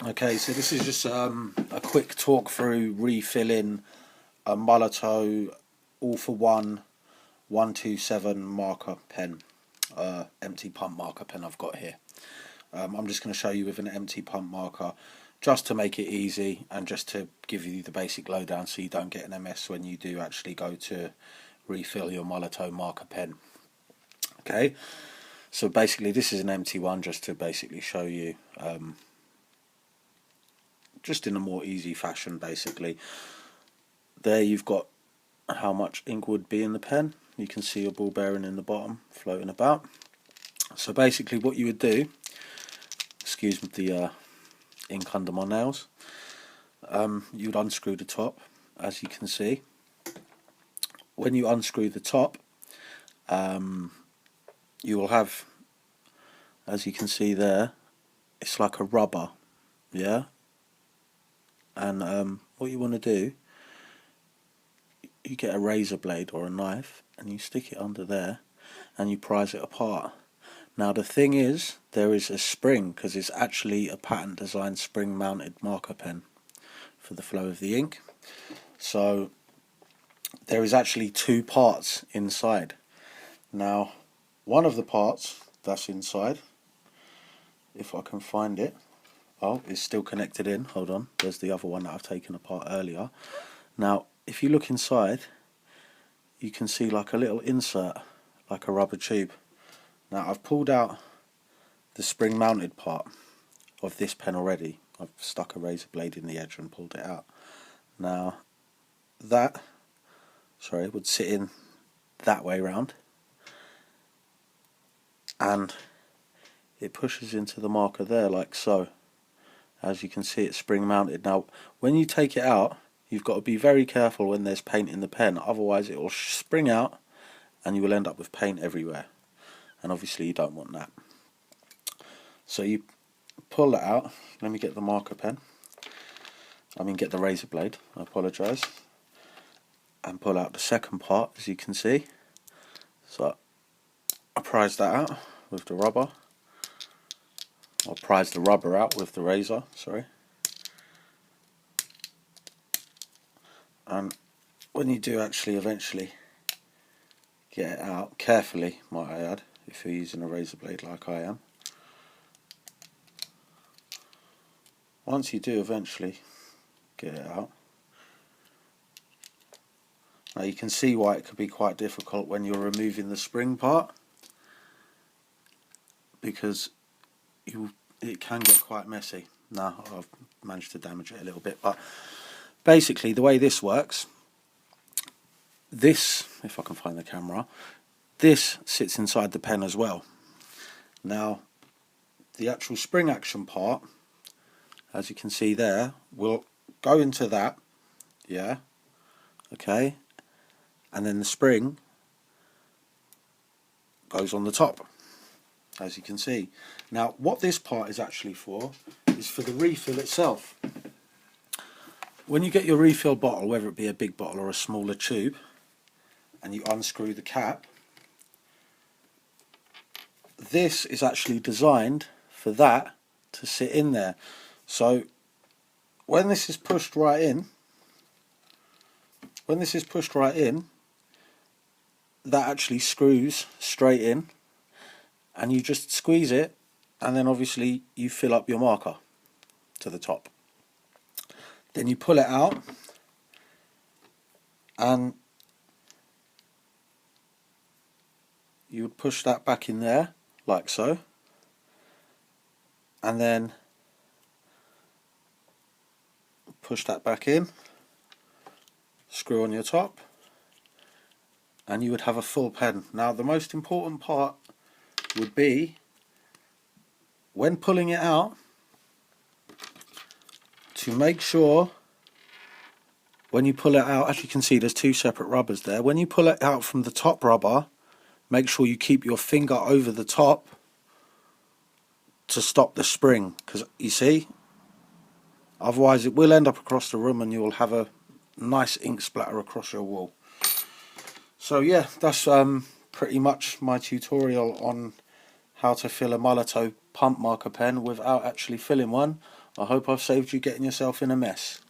Okay, so this is just a quick talk through refilling a Molotow all-for-one 127 marker pen, empty pump marker pen I've got here. I'm just going to show you with an empty pump marker just to make it easy and just to give you the basic lowdown so you don't get an MS when you do actually go to refill your Molotow marker pen. Okay, so basically this is an empty one just to basically show you just in a more easy fashion. Basically there you've got how much ink would be in the pen. You can see your ball bearing in the bottom floating about. So basically what you would do, excuse me the ink under my nails, you would unscrew the top. As you can see, when you unscrew the top, you will have, as you can see there, it's like a rubber, yeah, and what you want to do, you get a razor blade or a knife and you stick it under there and you prise it apart. Now the thing is, there is a spring, because it's actually a patent designed spring mounted marker pen for the flow of the ink. So there is actually two parts inside. Now one of the parts that's inside, if I can find it, oh, it's still connected in, hold on, there's the other one that I've taken apart earlier. Now if you look inside, you can see like a little insert, like a rubber tube. Now I've pulled out the spring mounted part of this pen already. I've stuck a razor blade in the edge and pulled it out. Now that, sorry, would sit in that way round, and it pushes into the marker there like so. As you can see, it's spring mounted. Now when you take it out, you've got to be very careful when there's paint in the pen, otherwise it will spring out and you will end up with paint everywhere, and obviously you don't want that. So you pull that out. Let me get the marker pen, get the razor blade, I apologise, and pull out the second part, as you can see. So I prise that out with the rubber, or prise the rubber out with the razor, sorry. And when you do actually eventually get it out, carefully might I add, if you're using a razor blade like I am, once you do eventually get it out, now you can see why it could be quite difficult when you're removing the spring part, because it can get quite messy. Now I've managed to damage it a little bit, but basically the way this works, this, if I can find the camera, this sits inside the pen as well. Now the actual spring action part, as you can see there, will go into that, yeah, okay, and then the spring goes on the top, as you can see. Now what this part is actually for is for the refill itself. When you get your refill bottle, whether it be a big bottle or a smaller tube, and you unscrew the cap, this is actually designed for that to sit in there. So when this is pushed right in, that actually screws straight in, and you just squeeze it, and then obviously you fill up your marker to the top. Then you pull it out, and you would push that back in there like so, and then push that back in, screw on your top, and you would have a full pen. Now the most important part would be, when pulling it out, to make sure, when you pull it out, as you can see there's two separate rubbers there, when you pull it out from the top rubber, make sure you keep your finger over the top to stop the spring, because you see, otherwise it will end up across the room and you will have a nice ink splatter across your wall. So yeah, that's pretty much my tutorial on how to fill a Molotow pump marker pen without actually filling one. I hope I've saved you getting yourself in a mess.